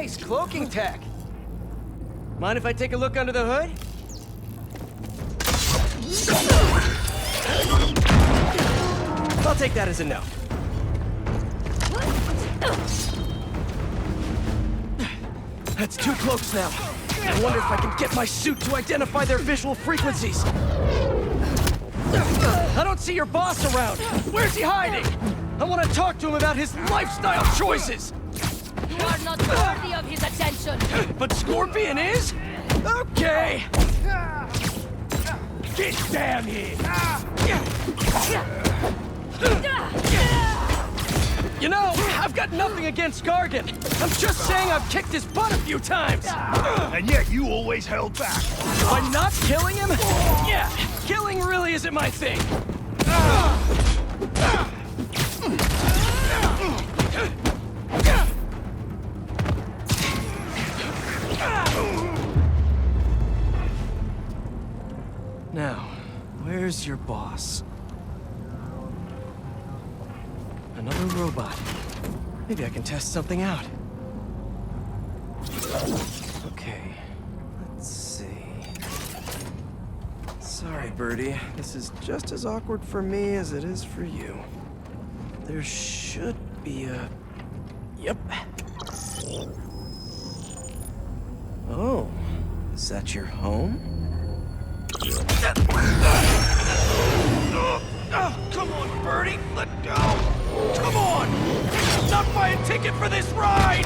Nice cloaking tech. Mind if I take a look under the hood? I'll take that as a no. That's 2 cloaks now. I wonder if I can get my suit to identify their visual frequencies. I don't see your boss around. Where's he hiding? I want to talk to him about his lifestyle choices. You are not worthy of his attention. But Scorpion is? Okay. Get down here. You know, I've got nothing against Gargan. I'm just saying I've kicked his butt a few times. And yet you always held back. By not killing him? Yeah, killing really isn't my thing. Now, where's your boss? Another robot. Maybe I can test something out. Okay, let's see. Sorry, Birdie. This is just as awkward for me as it is for you. There should be a... Yep. Oh, is that your home? Oh, come on, Birdie, let go! Come on! Not buy a ticket for this ride!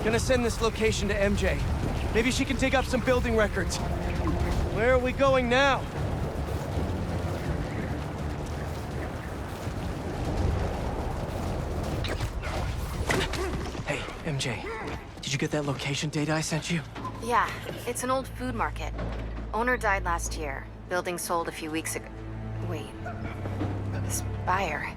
Gonna send this location to MJ. Maybe she can dig up some building records. Where are we going now? Hey, MJ. Did you get that location data I sent you? Yeah, it's an old food market. Owner died last year. Building sold a few weeks ago. Wait. This buyer.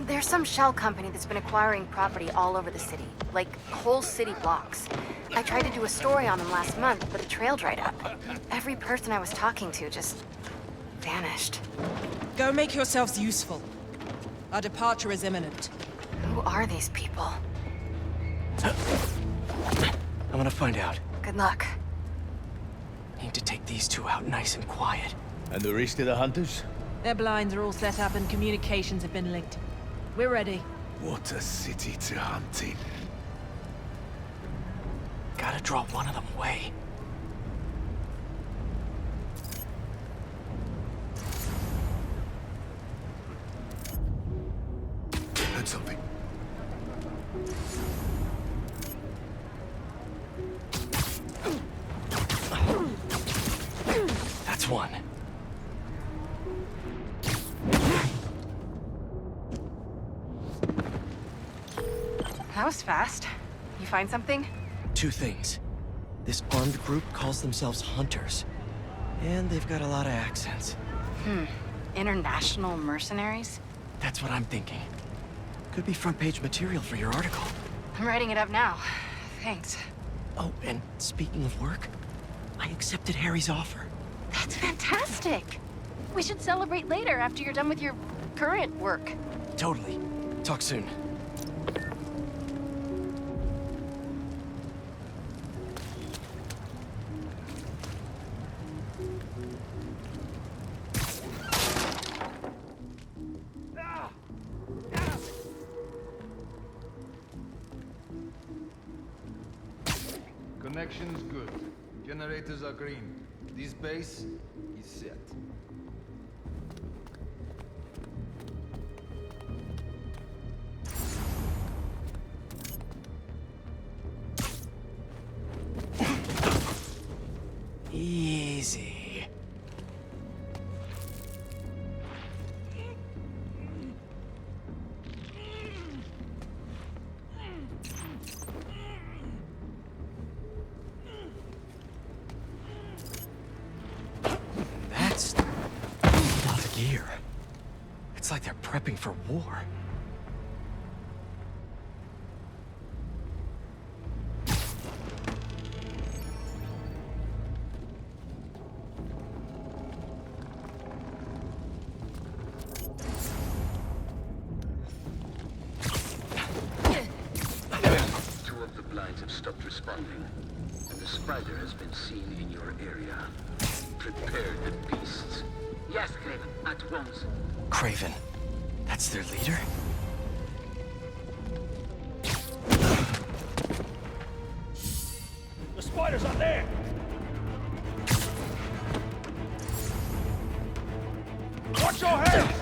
There's some shell company that's been acquiring property all over the city. Like, whole city blocks. I tried to do a story on them last month, but the trail dried up. Every person I was talking to just... vanished. Go make yourselves useful. Our departure is imminent. Who are these people? I'm gonna find out. Good luck. Need to take these two out nice and quiet. And the rest of the hunters? Their blinds are all set up and communications have been linked. We're ready. What a city to hunt in. Gotta draw one of them away. Heard something. That's one. That was fast. You find something? 2 things. This armed group calls themselves Hunters. And they've got a lot of accents. International mercenaries? That's what I'm thinking. Could be front page material for your article. I'm writing it up now. Thanks. Oh, and speaking of work, I accepted Harry's offer. That's fantastic. We should celebrate later after you're done with your current work. Totally. Talk soon. Connection's good. Generators are green. This base is set. Easy. That's a lot of gear. It's like they're prepping for war. landing, and the spider has been seen in your area. Prepare the beasts. Yes, Craven, at once. Craven. That's their leader? The spider's up there! Watch your head!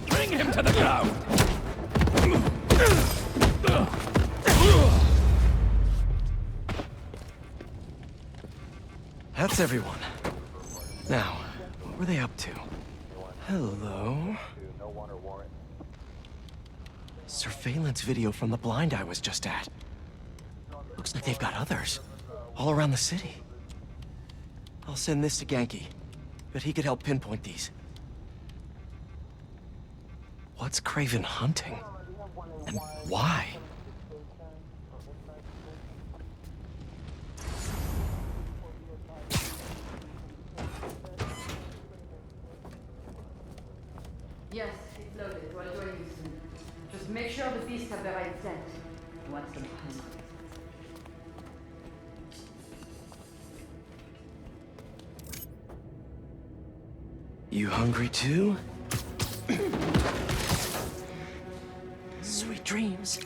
Bring him to the ground! That's everyone. Now, what were they up to? Hello? Surveillance video from the blind I was just at. Looks like they've got others. All around the city. I'll send this to Genki. Bet he could help pinpoint these. What's Craven hunting? And why? Yes, it's loaded. We'll join you soon. Just make sure the beasts have the right scent. What's the plan? You hungry too? Sweet dreams.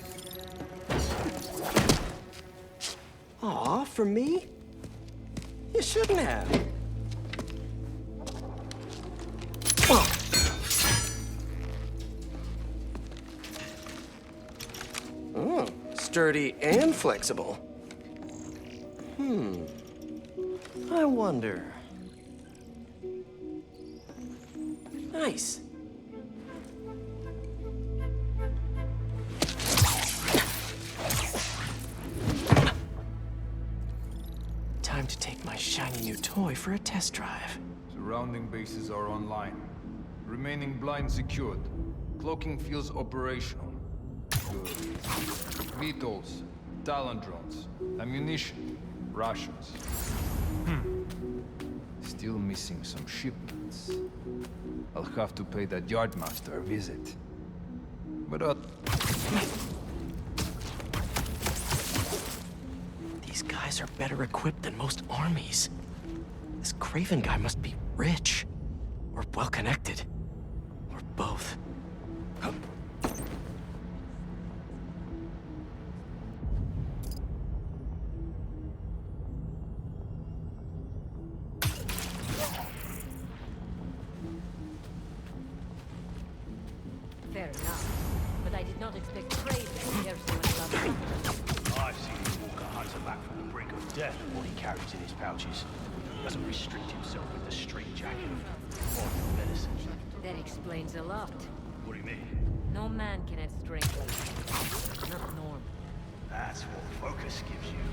Aw, for me? You shouldn't have. Sturdy and flexible. I wonder. Nice. Time to take my shiny new toy for a test drive. Surrounding bases are online. Remaining blind secured. Cloaking fields operational. Good. Vetols, Talon drones, ammunition, rations. Still missing some shipments. I'll have to pay that yardmaster a visit. But These guys are better equipped than most armies. This Craven guy must be rich. Or well-connected. Or both. Fair enough. But I did not expect Craven to care so much about hunters. I've seen him walk a hunter back from the brink of death with what he carries in his pouches. Doesn't restrict himself with the straight jacket or medicine. That explains a lot. What do you mean? No man can have strength like that. Not normal. That's what focus gives you.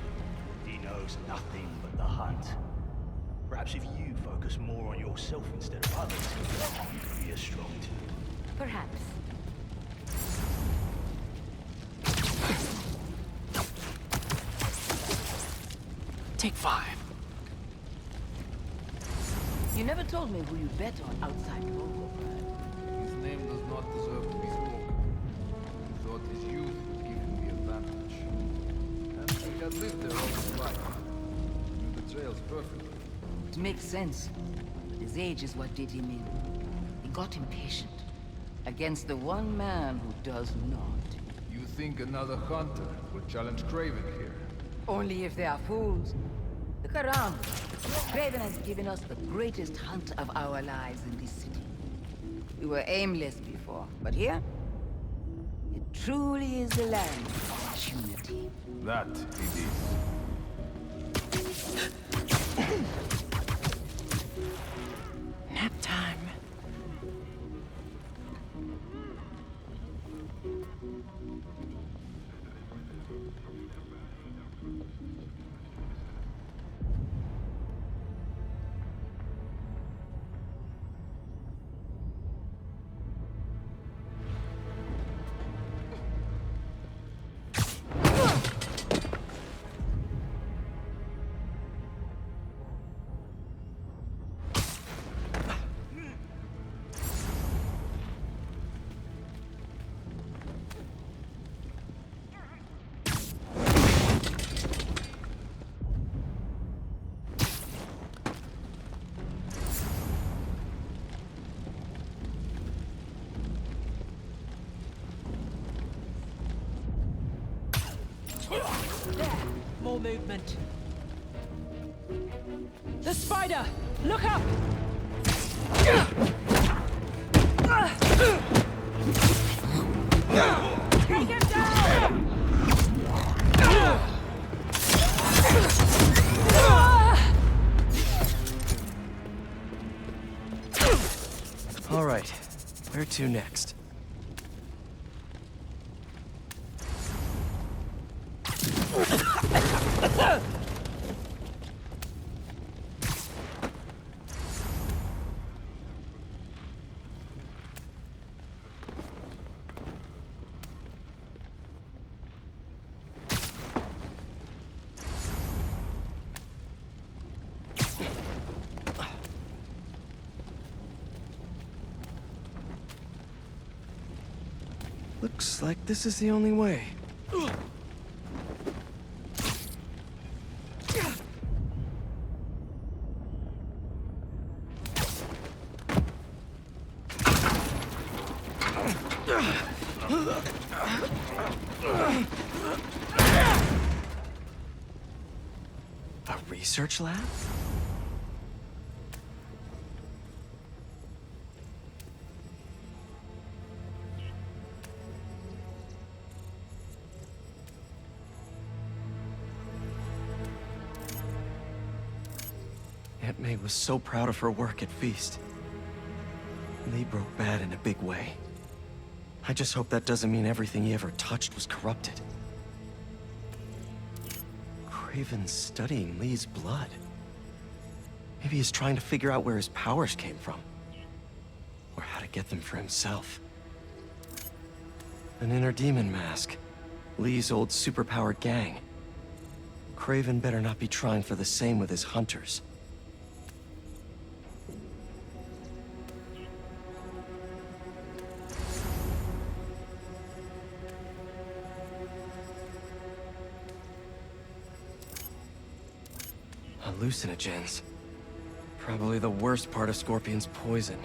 He knows nothing but the hunt. Perhaps if you focus more on yourself instead of others, you could be as strong too. Perhaps. Take 5. You never told me who you bet on outside Mongol. his name does not deserve to be spoken. He thought his youth would give him the advantage. And he had lived there all his life. Knew the trails perfectly. It makes sense. His age is what did him in. He got impatient. Against the one man who does not. You think another hunter will challenge Craven here? Only if they are fools. Look around. Craven has given us the greatest hunt of our lives in this city. We were aimless before, but here, it truly is the land of opportunity. That it is. Nap time. more movement. The spider! Look up! Take him down! All right, where to next? Looks like this is the only way. A research lab? Aunt May was so proud of her work at Feast. Lee broke bad in a big way. I just hope that doesn't mean everything he ever touched was corrupted. Craven's studying Lee's blood. Maybe he's trying to figure out where his powers came from. Or how to get them for himself. An inner demon mask. Lee's old superpowered gang. Craven better not be trying for the same with his hunters. Hallucinogens. Probably the worst part of Scorpion's poison.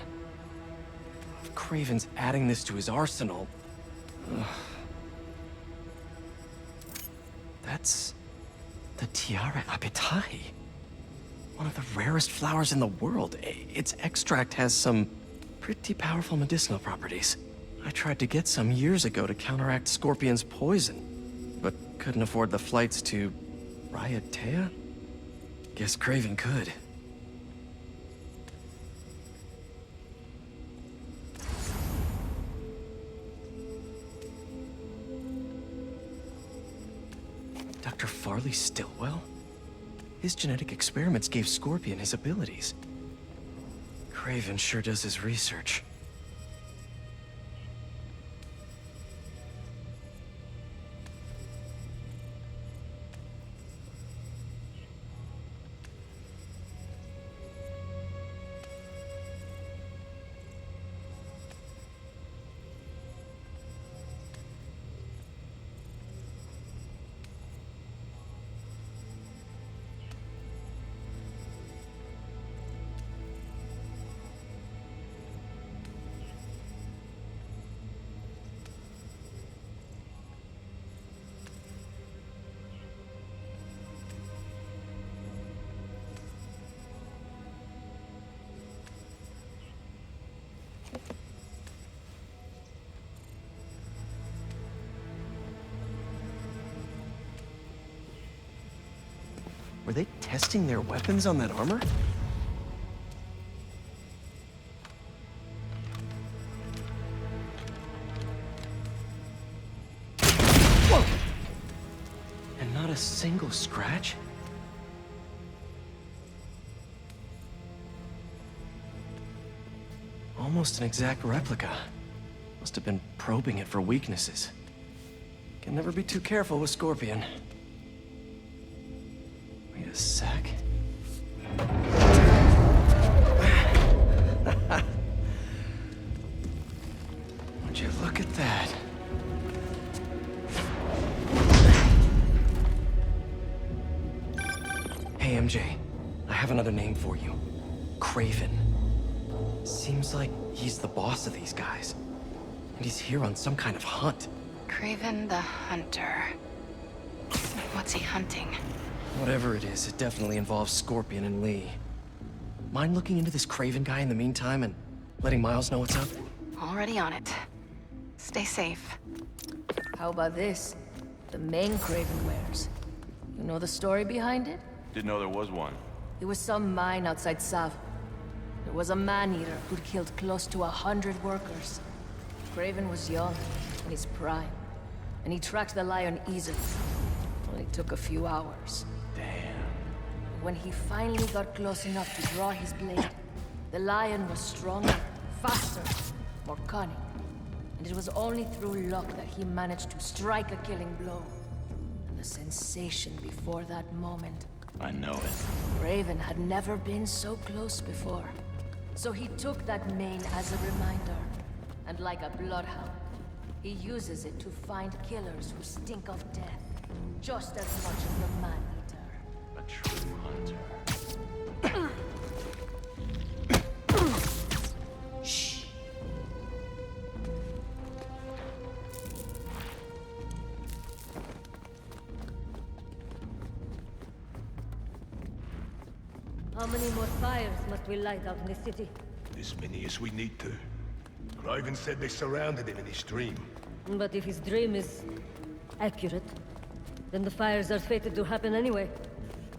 If Craven's adding this to his arsenal... Ugh. That's... the Tiara Apitai. One of the rarest flowers in the world. Its extract has some pretty powerful medicinal properties. I tried to get some years ago to counteract Scorpion's poison, but couldn't afford the flights to... Raiatea? Guess Craven could. Dr. Farley Stillwell? His genetic experiments gave Scorpion his abilities. Craven sure does his research. Were they testing their weapons on that armor? Whoa! And not a single scratch? Almost an exact replica. Must have been probing it for weaknesses. Can never be too careful with Scorpion. Wait a sec. Would you look at that? Hey, MJ. I have another name for you. Craven. Seems like he's the boss of these guys. And he's here on some kind of hunt. Craven the Hunter. What's he hunting? Whatever it is, it definitely involves Scorpion and Lee. Mind looking into this Craven guy in the meantime and letting Miles know what's up? Already on it. Stay safe. How about this? The main Craven wears. You know the story behind it? Didn't know there was one. It was some mine outside Sav. There was a man-eater who'd killed close to 100 workers. Craven was young, in his prime, and he tracked the lion easily. Only took a few hours. Damn. When he finally got close enough to draw his blade, the lion was stronger, faster, more cunning. And it was only through luck that he managed to strike a killing blow. And the sensation before that moment. I know it. Raven had never been so close before. So he took that mane as a reminder. And like a bloodhound, he uses it to find killers who stink of death. Just as much as the man-eater. A true hunter. Shh. How many more fires must we light out in the city? As many as we need to. Craven said they surrounded him in his dream. But if his dream is accurate, then the fires are fated to happen anyway.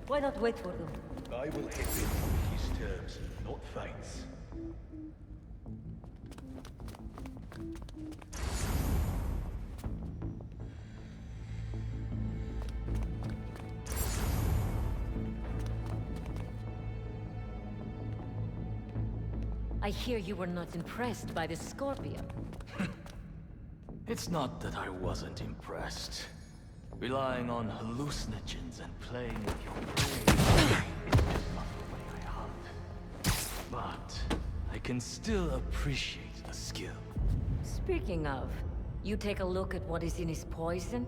Why not wait for them? I will hit him on his terms, not fate's. I hear you were not impressed by the Scorpion. It's not that I wasn't impressed. Relying on hallucinogens and playing with your brain is just not the way I hunt. But I can still appreciate the skill. Speaking of, you take a look at what is in his poison?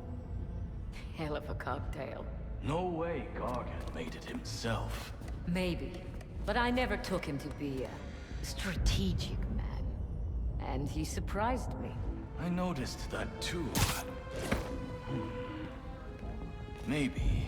Hell of a cocktail. No way Gargan made it himself. Maybe, but I never took him to be a strategic man. And he surprised me. I noticed that too. Maybe.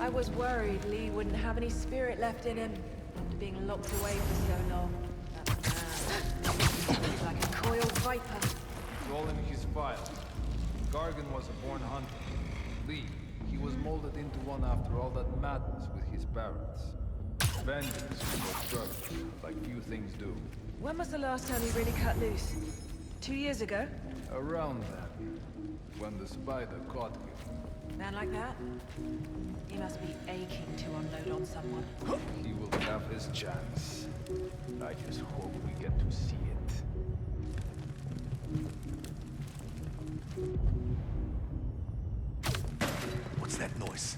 I was worried Lee wouldn't have any spirit left in him after being locked away for so long. That man, he's like a coiled viper. It's all in his file. Gargan was a born hunter. Lee, he was molded into one after all that madness with his parents. Vengeance was what struck, like few things do. When was the last time he really cut loose? 2 years ago? Around then, when the spider caught him. Man like that? He must be aching to unload on someone. He will have his chance. I just hope we get to see it. What's that noise?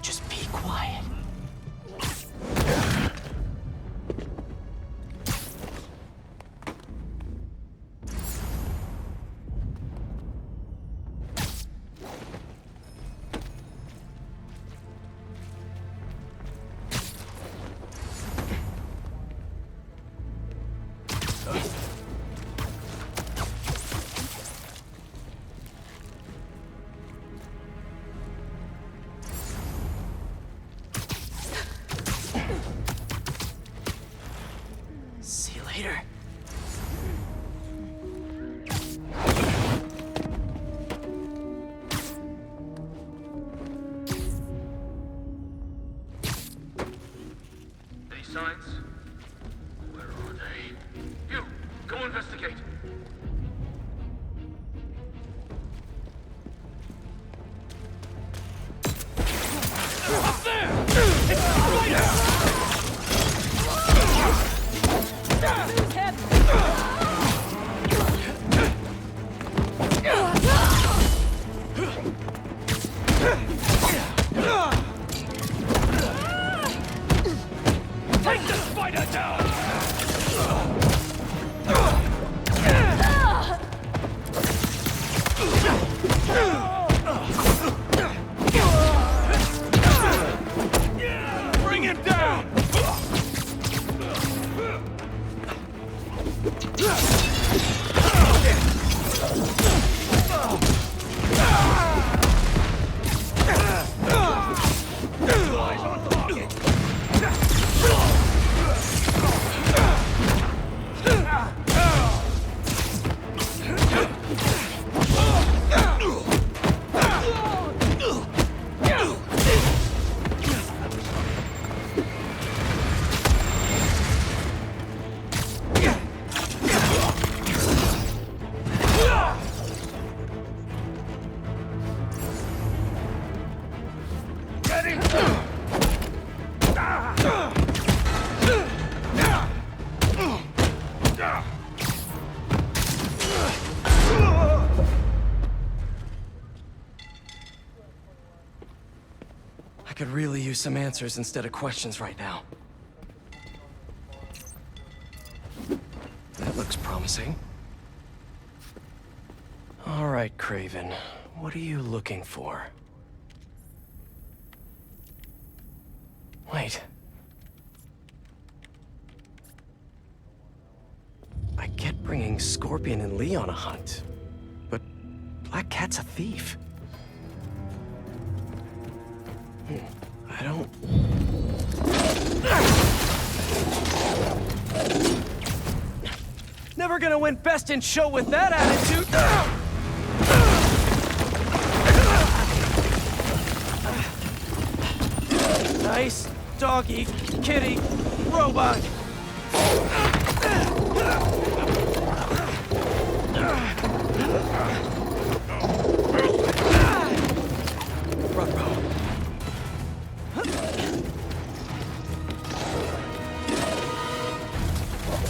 Just be quiet. See you later. Any signs? Where are they? You! Go investigate! Take the spider! I could really use some answers instead of questions right now. That looks promising. All right, Craven. What are you looking for? Wait. I get bringing Scorpion and Lee on a hunt, but Black Cat's a thief. I don't... Never gonna win Best in Show with that attitude! Nice doggy, kitty, robot!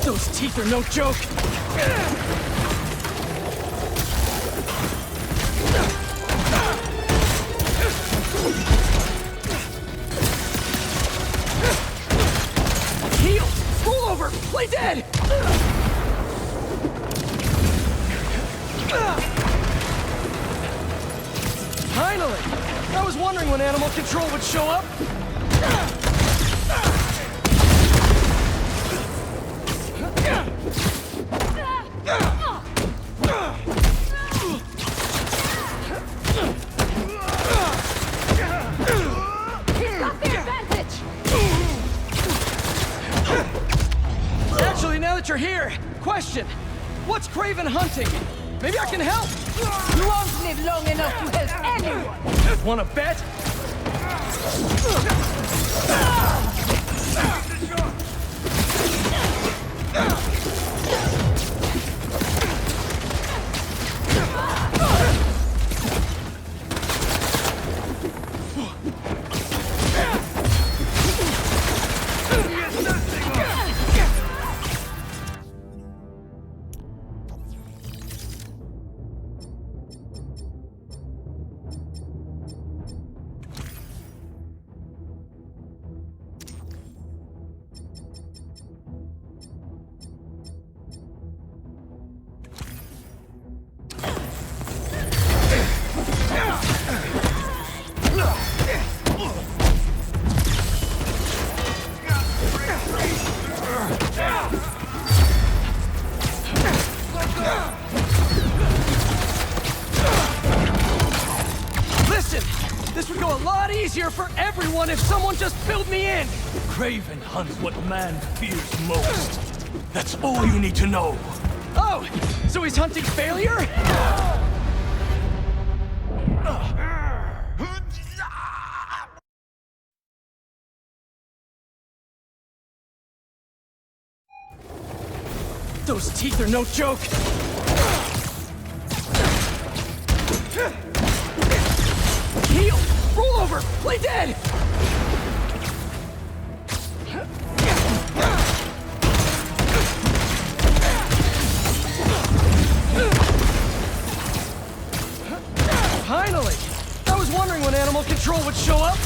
Those teeth are no joke! Heal! Roll over! Play dead! Finally! I was wondering when animal control would show up. Actually, now that you're here, question. What's Craven hunting? Maybe I can help. You won't live long enough to help anyone. Wanna bet? This would go a lot easier for everyone if someone just filled me in! Craven hunts what man fears most. That's all you need to know. Oh, so he's hunting failure? Those teeth are no joke! Heal! Roll over! Play dead! Finally! I was wondering when animal control would show up.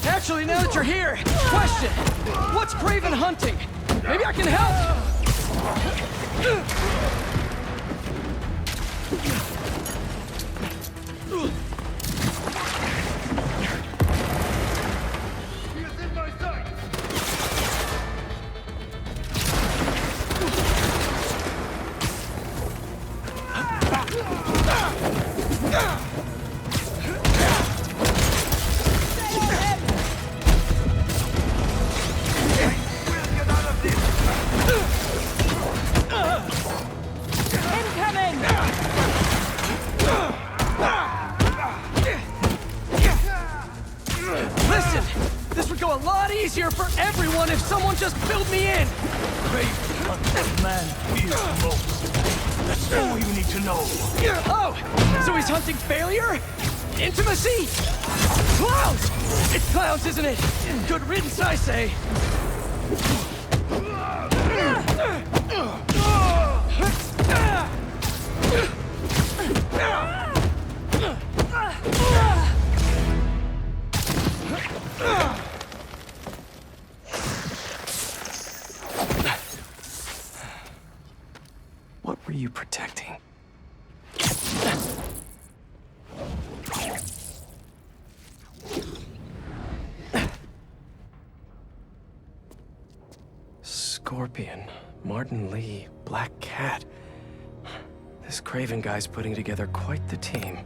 Actually, now that you're here, question. What's Craven hunting? Maybe I can help! lot easier for everyone if someone just filled me in! Craven hunts what man fears most. That's all you need to know. Oh! So he's hunting failure? Intimacy? Clowns! It's clowns, isn't it? Good riddance, I say. What were you protecting? Scorpion, Martin Lee, Black Cat. This Craven guy's putting together quite the team.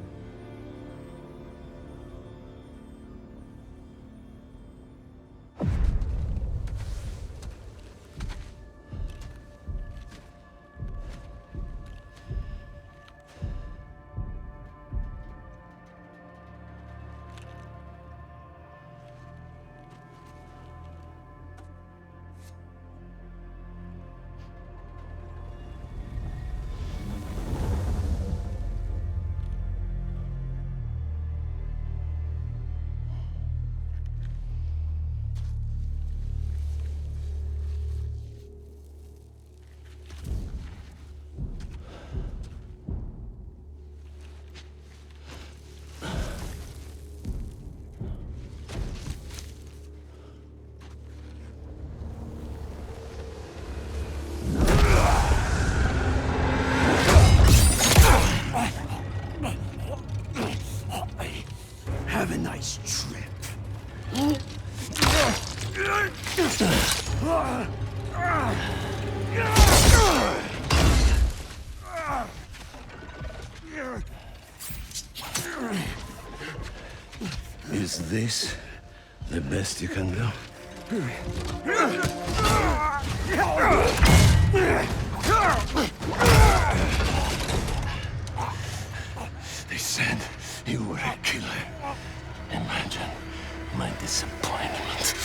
Have a nice trip. Is this the best you can do? They said you were a killer. Imagine my disappointment.